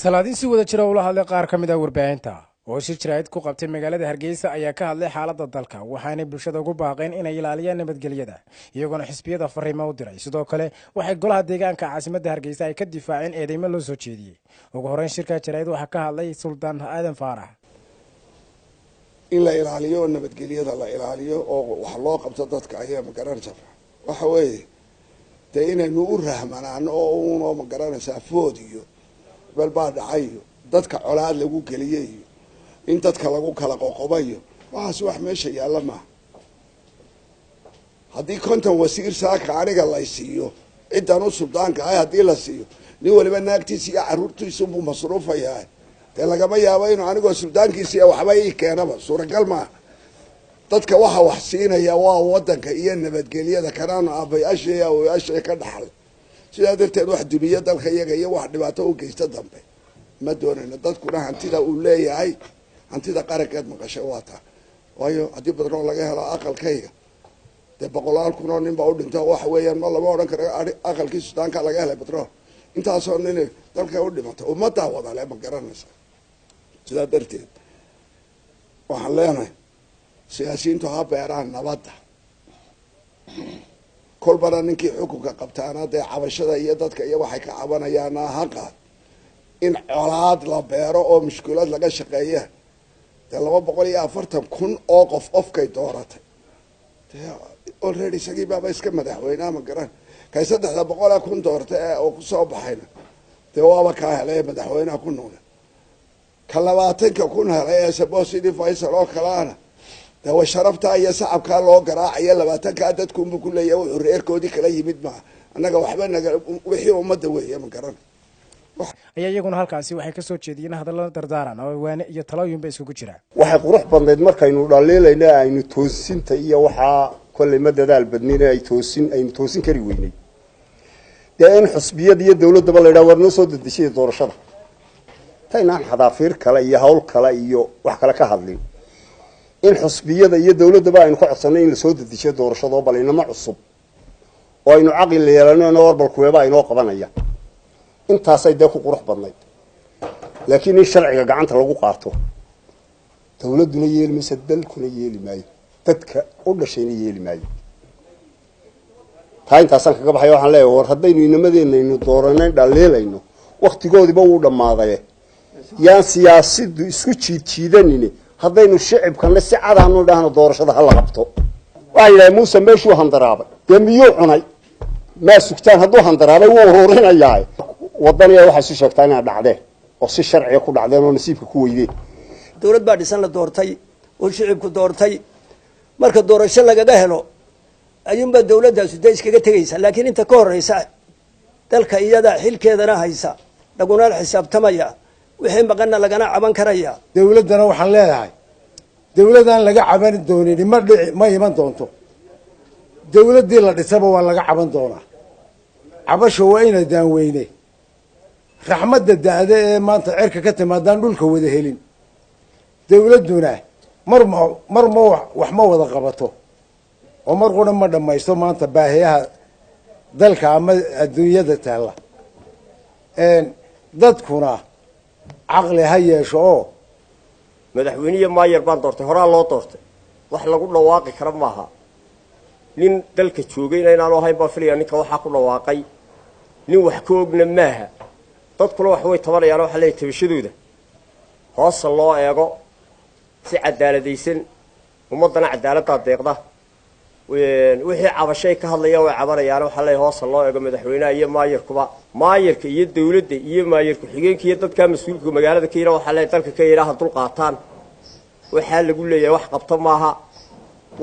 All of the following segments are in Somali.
salaadiin si wada jira ula hadlay qaar ka mid ah warbaahinta oo shir jiraayad ku qabtay magaalada Hargeysa ayaa ka hadlay xaaladda dalka waxaana bulshada ugu baaqeen inay ilaaliyaan nabadgelyada iyagoo xisbiyada fariimo u diray sidoo kale waxay golaha deegaanka caasimadda Hargeysa ay ka difaaceen eedeymo loo soo jeediyay ugu horeyn shirka jiraayad waxa ka hadlay Sultan Aadan Faarax in la ilaaliyo nabadgelyada la ilaaliyo oo wax loo qabto dadka ayaa ma garanaysaa waxa weeye inaynu u rahmanaan oo uuna ma garanaysaa foodiyo bal baa dhacayo dadka colaad lagu geliyay in dadka lagu kala qoqobayo waxaas wax meesha yaala ma haddii konton wasiir saaka aniga la siiyo ciidan u suldaanka ay haddii la siiyo nin waliba naagtiisa iyo caruurtiisa uu masruufayaa lagama yaabo inuu anigoo suldaankiisa waxba ii keenaba suuragal ma dadka waxa wax siinaya waa wadanka iyo nabadgelyada kanaan aabayaasha ka dhaxal sidaa darteed wax duniya dalka iyaga iyo wax dhibaato u geysta dambe ma doonayno dadkuna hantida uu leeyahay hantida qarankeed maqashay waata waayo haddii badnoo laga helo aqalkayga dee boqolaal kun oo nin baa u dhinto waxa weeyaan ma lama odhan karo aqalkii suldaanka laga helay badnoo intaasoo nin dalka u dhimata ummaddaa wadale ma garanaysa sidaa darteed waxaan leenahay siyaasiyiintu ha beeraan nabadda kolbana ninkii xukunka qabtaana dee cabashada iyo dadka iyo waxay ka cabanayaana ha qaad in colaad la beero oo mushkilad laga shaqeeya dee 240,000 oo qof qofkay dooratay dee already isagii baaba iska madaxweynaha ma garan kay 300,000 doortay oo kusoo baxayna dee waaba kaa helay madaxweynaha ku noqda ka 20,000 helay ee saboosidii Faysal oo kalaana dee sharafta iyo sacabka loo garaacay 20,000 dadku ma ku leeyahay wuxuu reerkoodii kala yimid ma annaga waxba naga wixii ummadda weeyay ma garan ayaa iyaguna halkaasi waxay ka soo jeediyeen hadalada dardaaran oo waana iyo talooyin bay isugu jiraan waxay qurux badneed markaynu dhaliilayna aynu toosinta iyo waxa kulli madadaal badnina ay toosin kari weynay dee in xusbiyada iyo dawladaba la yiraahdo warno soo dadishay doorashada taynaan xadaafiir kale iyo hawl kale iyo wax kale ka hadlin in xusbiyada iyo dawladaba aynu ka codsanay in la soo dadishay doorashada bal inama cusub oo aynu aqal yeelano warbal kuweeba aynu qabanaya intaasay dee ku qurux badnayd laakiin in sharciga gacanta lagu qaato dawladuna yeelmaysa dalkuna yeeli maayo dadka u dhashayna yeeli maayo taa intaasan kaga baxay waxaan leeyahay war haddaynu inamadeenaynu dooranay dhaliilayno waqtigoodiba uu dhamaaday yaan siyaasadu isku jiidanine haddaynu shicibkana si cad aanu dhahno doorashada hal qabto waxa ilaahay Muuse meeshuu handaraabay dembiyo cunay ma sugtaan hadduu handaraabay wuu horinayaa wadaniga waxa si sheegtaa inay dhacdeen oo si sharci ku dhacdeen oo nasiibka ku weydeen dawlad baa dhisan la doortay oo shicibku doortay marka doorasho lagaga helo ayuunba dawladdaasi iskaga tagaysa laakiin inta ka horeysa dalka iyada xilkeedana haysa laguna xisaabtamaya wixii maqana lagana caban karaya dawladana waxaan leeyahay dawladan laga caban doonin ma iman doonto dawladii la dhisaba waa laga caban doonaa cabasho waa inay daanweyne raxmadda daade ee maanta cirka ka timaadaan dhulka wada helin dawladuna mar wax ma wada qabato oo mar qura ma dhamaysto maanta baahiyaha dalka ama adduunyada taala dadkuna caqli ha yeesho oo madaxweynaha maayar baan doortay horaa loo doortay wax lagu dhawaaqi kara maaha nin dalka joogayna inaanu ahayn baa filaya ninka waxa ku dhawaaqay nin wax ka ogna maaha dadkuna wax way tabanayaan waxa leeyahay tabashadooda hoos loo eego si cadaaladaysan ummadana cadaaladda deeqda wixii cabashay ka hadlaya way cabanayaan waxa leeyahay hoos loo eego madaxweynaha iyo maayarka iyo dawladda iyo maayarku xigeenka iyo dadka mas'uulka magaalada ka yiraahdo waxa leeyahay dalka ka yiraahdo dul qaataan waxa lagu leeyahay wax qabto maaha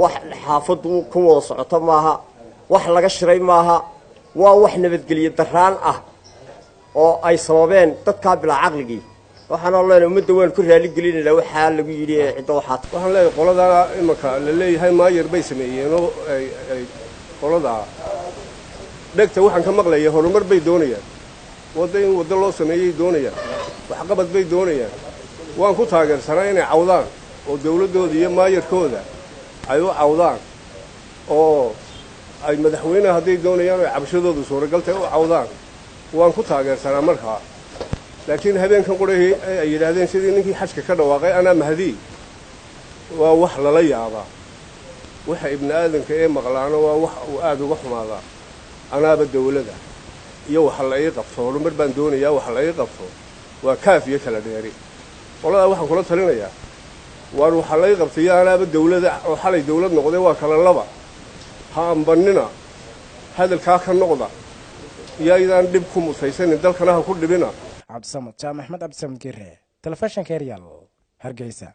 wax xaafadu ku wada socoto maaha wax laga shiray maaha waa wax nabadgeliyo daraan ah oo ay sababeen dadka bila aqligii waxaan leenahay ummadda waan ku raali gelinayna waxa lagu yiri cido waxaan leeyahay qolada imaka la leeyahay maayar bay sameeyeen oo ay qolada dhagta waxaan ka maqlayaa horumar bay doonayaan wada loo sameeyay doonayaan wax qabad bay doonayaan waan ku taageersanaa inay cawdaan oo dawladooda iyo maayarkooda ay u cawdaan oo ay madaxweynaha haday doonayaan ay cabashadooda suuragaltay u cawdaan waan ku taageersanaa markaa laakiin habeenkan qurahii ay yidhaahdeen sidii ninkii xajka ka dhawaaqay anaa mahdi waa wax lala yaabaa waxa ibni aadanka ee maqlaano waa wax uu aada uga xumaadaa anaaba dawladda iyo waxa la ii qabto horumar baan doonayaa waxa la ii qabto waa kaaf iyo kala dheeri qoladaa waxaan kula talinayaa waar waxa la ii qabtay iyo anaaba dawladda oo xalay dawlad noqday waa kala laba ha ambanina hadalkaa ka noqda iyo aydaan dhib ku musaysanin dalkana ha ku dhibina cabdisamad jaamac axmed cabdisamad gire telefishinka Real Hargeysa.